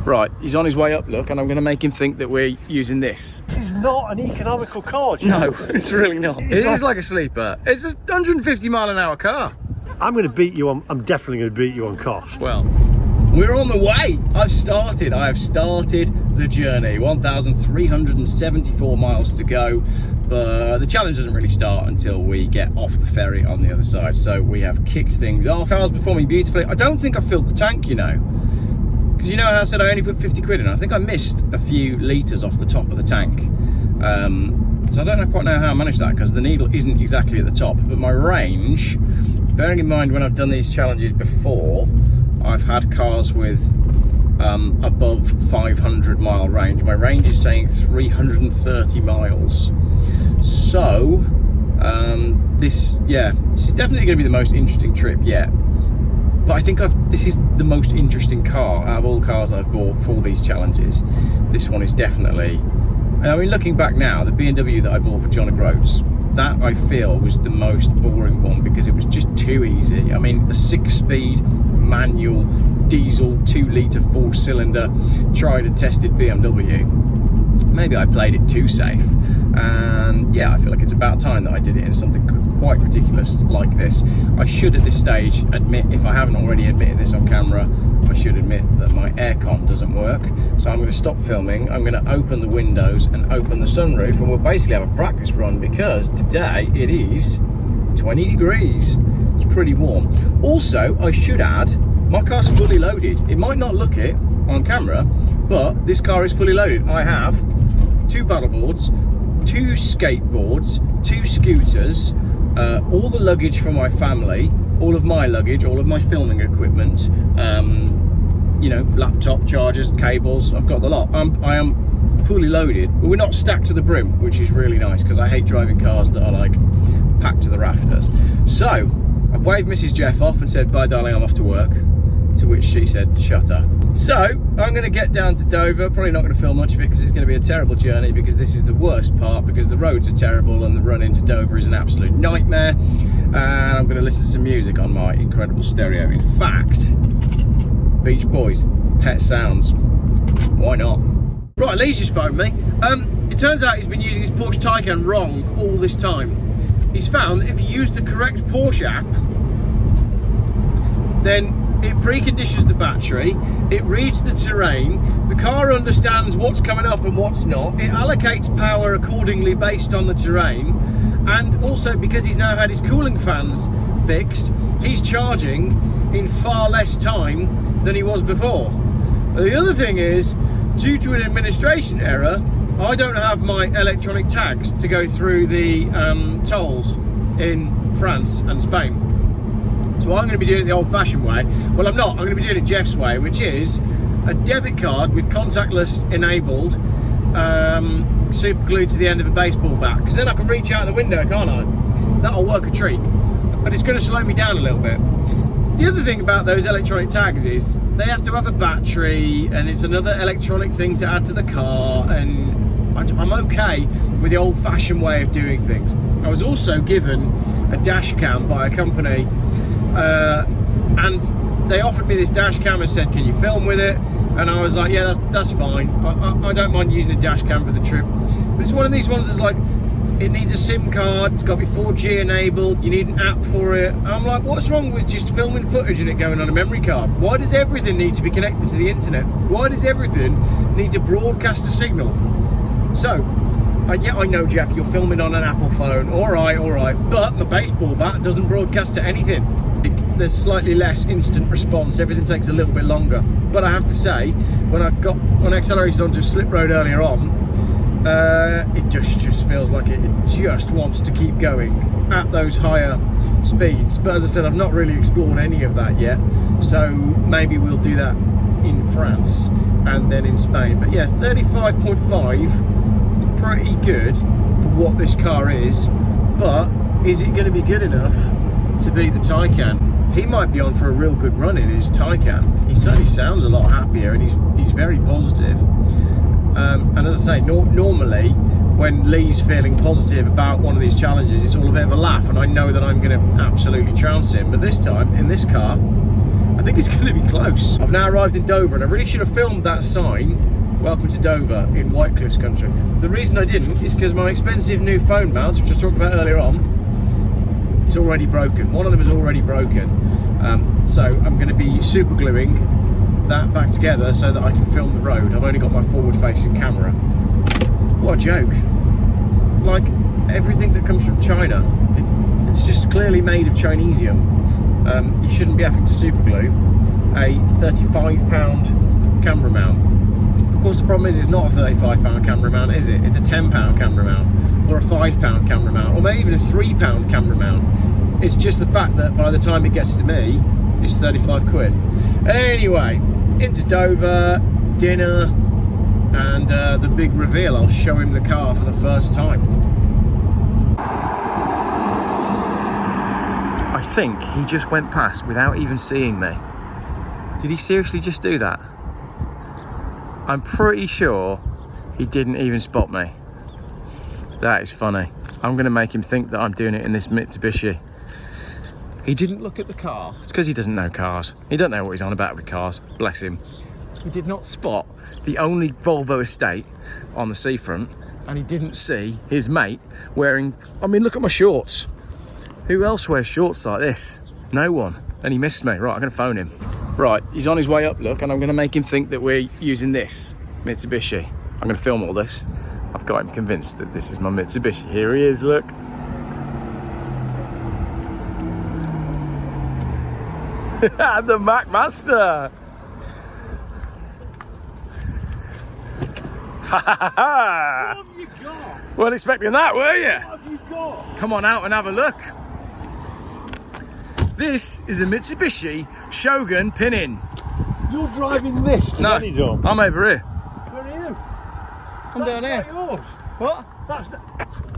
Right, he's on his way up, look, and I'm going to make him think that we're using this. This is not an economical car, No, it's really not. It is like a sleeper. It's a 150 mile an hour car. I'm going to beat you on, I'm definitely going to beat you on cost. Well, we're on the way. I have started the journey. 1,374 miles to go. But the challenge doesn't really start until we get off the ferry on the other side. So we have kicked things off. Car's performing beautifully. I don't think I filled the tank, you know. Because you know how I said I only put 50 quid in? I think I missed a few litres off the top of the tank. So I don't quite know how I managed that because the needle isn't exactly at the top. But my range, bearing in mind when I've done these challenges before, I've had cars with above 500 mile range. My range is saying 330 miles. So this is definitely going to be the most interesting trip yet. But I think this is the most interesting car out of all cars I've bought for these challenges. This one is definitely, I mean, looking back now, the B&W that I bought for John O'Groats, that I feel was the most boring one because it was just too easy. I mean, a 6-speed manual diesel 2-litre 4-cylinder tried and tested BMW. Maybe I played it too safe, and yeah, I feel like it's about time that I did it in something quite ridiculous like this. I should at this stage admit, if I haven't already admitted this on camera, I should admit that my aircon doesn't work. So I'm going to stop filming, I'm going to open the windows and open the sunroof, and we'll basically have a practice run because today it is 20 degrees. It's pretty warm. Also, I should add, my car's fully loaded. It might not look it on camera, but this car is fully loaded. I have 2 paddleboards, 2 skateboards, 2 scooters, all the luggage for my family, all of my luggage, all of my filming equipment, you know, laptop, chargers, cables, I've got the lot. I am fully loaded, but we're not stacked to the brim, which is really nice because I hate driving cars that are like packed to the rafters. So I've waved Mrs. Geoff off and said, bye darling, I'm off to work. To which she said, shut up. So I'm going to get down to Dover. Probably not going to film much of it because it's going to be a terrible journey, because this is the worst part, because the roads are terrible and the run into Dover is an absolute nightmare. And I'm going to listen to some music on my incredible stereo. In fact, Beach Boys, Pet Sounds, why not? Right, Lee's just phoned me. It turns out he's been using his Porsche Taycan wrong all this time. He's found that if you use the correct Porsche app, then it preconditions the battery, it reads the terrain, the car understands what's coming up and what's not, it allocates power accordingly based on the terrain, and also because he's now had his cooling fans fixed, he's charging in far less time than he was before. The other thing is, due to an administration error, I don't have my electronic tags to go through the tolls in France and Spain. So I'm going to be doing it the old-fashioned way. Well, I'm not. I'm going to be doing it Geoff's way, which is a debit card with contactless enabled, super glued to the end of a baseball bat. Because then I can reach out the window, can't I? That'll work a treat. But it's going to slow me down a little bit. The other thing about those electronic tags is they have to have a battery, and it's another electronic thing to add to the car, and I'm okay with the old-fashioned way of doing things. I was also given a dash cam by a company, and they offered me this dash cam and said, can you film with it? And I was like, yeah, that's fine. I don't mind using a dash cam for the trip. But it's one of these ones that's like, it needs a SIM card, it's got to be 4G enabled, you need an app for it. And I'm like, what's wrong with just filming footage and it going on a memory card? Why does everything need to be connected to the internet? Why does everything need to broadcast a signal? So, yeah, I know, Geoff, you're filming on an Apple phone, all right, but my baseball bat doesn't broadcast to anything. There's slightly less instant response, everything takes a little bit longer. But I have to say, when I accelerated onto a slip road earlier on, it just feels like it just wants to keep going at those higher speeds. But as I said, I've not really explored any of that yet, so maybe we'll do that in France and then in Spain. But yeah, 35.5, pretty good for what this car is, but is it going to be good enough to beat the Taycan? He might be on for a real good run in his Taycan. He certainly sounds a lot happier, and he's very positive. And as I say, normally when Lee's feeling positive about one of these challenges, it's all a bit of a laugh, and I know that I'm going to absolutely trounce him. But this time, in this car, I I think it's going to be close. I've now arrived in Dover, and I really should have filmed that sign, "Welcome to Dover" in Whitecliffs country. The reason I didn't is because my expensive new phone mounts, which I talked about earlier on, it's already broken. One of them is already broken. So I'm going to be super gluing that back together so that I can film the road. I've only got my forward facing camera. What a joke. Like everything that comes from China, it's just clearly made of Chinesium. You shouldn't be having to super glue a £35 camera mount. Of course the problem is it's not a £35 camera mount, is it? It's a £10 camera mount, or a £5 camera mount, or maybe even a £3 camera mount. It's just the fact that by the time it gets to me, it's 35 quid. Anyway, into Dover, dinner, and the big reveal. I'll show him the car for the first time. I think he just went past without even seeing me. Did he seriously just do that? I'm pretty sure he didn't even spot me. That is funny. I'm going to make him think that I'm doing it in this Mitsubishi. He didn't look at the car. It's because he doesn't know cars. He doesn't know what he's on about with cars. Bless him. He did not spot the only Volvo estate on the seafront, and he didn't see his mate wearing, I mean, look at my shorts. Who else wears shorts like this? No one. And he missed me. Right, I'm going to phone him. Right, he's on his way up, look, and I'm going to make him think that we're using this Mitsubishi. I'm going to film all this. I've got him convinced that this is my Mitsubishi. Here he is, look. The MacMaster. What have you got? Weren't expecting that, were you? What have you got? Come on out and have a look. This is a Mitsubishi Shogun Pinin. You're driving this to Benidorm? I'm over here. Where are you? I'm down here. That's not yours. What?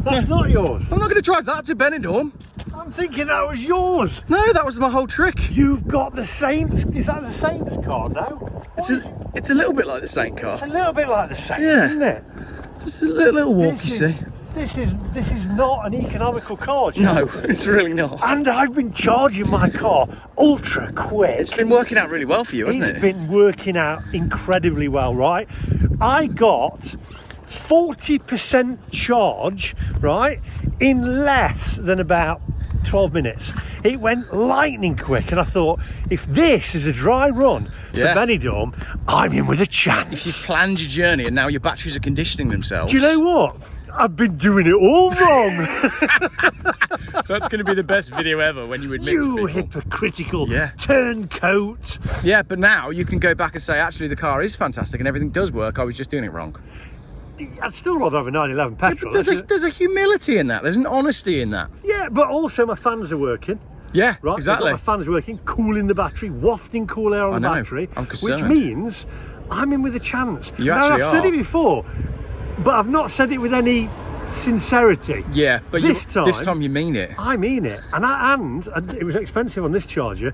That's not yours. I'm not going to drive that to Benidorm. I'm thinking that was yours. No, that was my whole trick. You've got the Saints. Is that the Saints car now? It's a little bit like the Saint car. It's a little bit like the Saints, Yeah. isn't it? Just a little walk, you see. This is not an economical car, No, Geoff. it's really not. And I've been charging my car ultra quick. It's been working out really well for you, hasn't it? It's been working out incredibly well, right? I got 40% charge, right, in less than about 12 minutes. It went lightning quick, and I thought, if this is a dry run for Benidorm, I'm in with a chance. If you've planned your journey and now your batteries are conditioning themselves. Do you know what? I've been doing it all wrong. That's going to be the best video ever when you admit to people. You hypocritical Yeah. turncoat. Yeah, but now you can go back and say, actually, the car is fantastic and everything does work. I was just doing it wrong. I'd still rather have a 911 petrol. Yeah, but there's a humility in that. There's an honesty in that. Yeah, but also my fans are working. Yeah, Right, exactly. I've got my fans working, cooling the battery, wafting cool air on the battery, I'm concerned. which means I'm in with a chance. You now, actually I've said are. it before, but I've not said it with any sincerity. Yeah, but this time you mean it. I mean it, and it was expensive on this charger.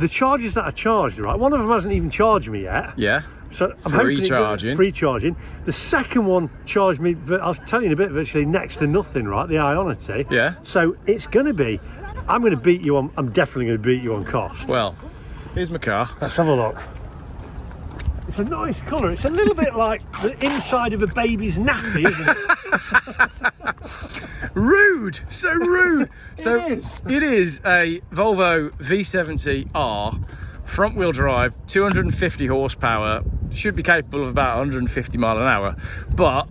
The charges that I charged, right, one of them hasn't even charged me yet. Yeah. So I'm Free hoping charging. Free charging. The second one charged me, I'll tell you in a bit, virtually next to nothing, right? The Ionity. Yeah. So it's going to be, I'm definitely going to beat you on cost. Well, here's my car. Let's have a look. It's a nice colour. It's a little bit like the inside of a baby's nappy, isn't it? Rude, so rude. It is a Volvo V70 R, front wheel drive, 250 horsepower, should be capable of about 150 mile an hour, but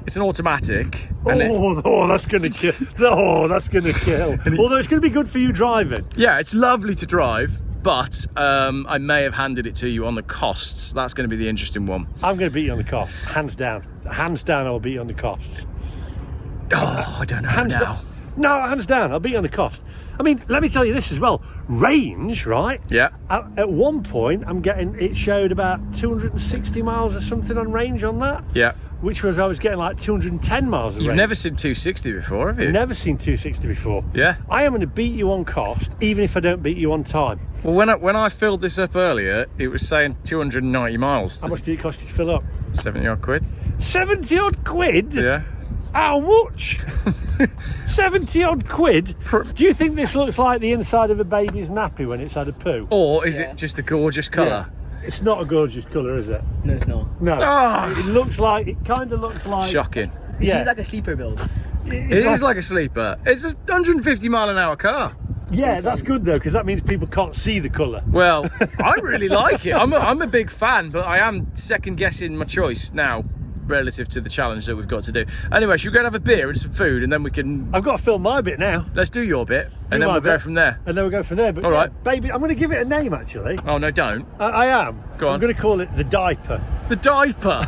it's an automatic. That's going to kill. Oh, that's going to kill. Although it's going to be good for you driving. Yeah, it's lovely to drive, but I may have handed it to you on the costs. That's going to be the interesting one. I'm going to beat you on the cost, hands down. Hands down, I'll beat you on the costs. Oh, I don't know now. No, hands down, I'll beat you on the cost. I mean, let me tell you this as well. Range, right? Yeah. At one point, it showed about 260 miles or something on range on that. Yeah. Which was, I was getting like 210 miles of range. You've never seen 260 before, have you? Never seen 260 before. Yeah. I am going to beat you on cost, even if I don't beat you on time. Well, when I filled this up earlier, it was saying 290 miles. How much did it cost you to fill up? 70 odd quid. 70 odd quid? Yeah. How much? 70 odd quid? Do you think this looks like the inside of a baby's nappy when it's had a poo? Or is it just a gorgeous colour? Yeah. It's not a gorgeous colour, is it? No, it's not. No. Oh. It kind of looks like... Shocking. It seems like a sleeper build. It is like a sleeper. It's a 150 mile an hour car. Yeah, that's good though, because that means people can't see the colour. Well, I really like it. I'm a big fan, but I am second guessing my choice now relative to the challenge that we've got to do. Anyway, should we go and have a beer and some food, and then we can... I've got to film my bit now. Let's do your bit, and then we'll go from there. And then we'll go from there. But all right. Baby, I'm going to give it a name actually. Oh, no, don't. I am. Go on. I'm going to call it the diaper. The diaper.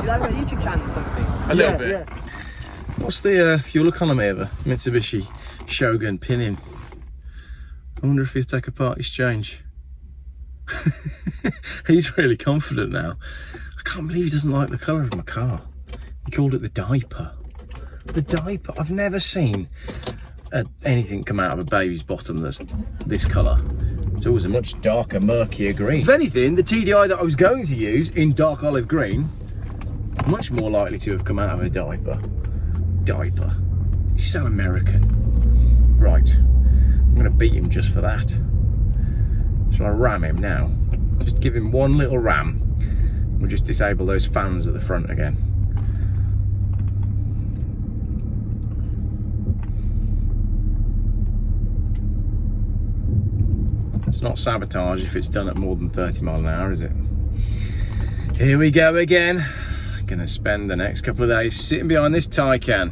You have a YouTube channel or something? A little bit. Yeah. What's the fuel economy of a Mitsubishi Shogun Pinion? I wonder if he'll take a part exchange. He's really confident now. I can't believe he doesn't like the colour of my car. He called it the diaper. The diaper. I've never seen anything come out of a baby's bottom that's this colour. It's always a much darker, murkier green. If anything, the TDI that I was going to use in dark olive green, much more likely to have come out of a diaper. Diaper. He's so American. Right. I'm going to beat him just for that. Shall I ram him now? Just give him one little ram. We'll just disable those fans at the front again. It's not sabotage if it's done at more than 30 mile an hour, is it? Here we go again. Gonna spend the next couple of days sitting behind this Taycan.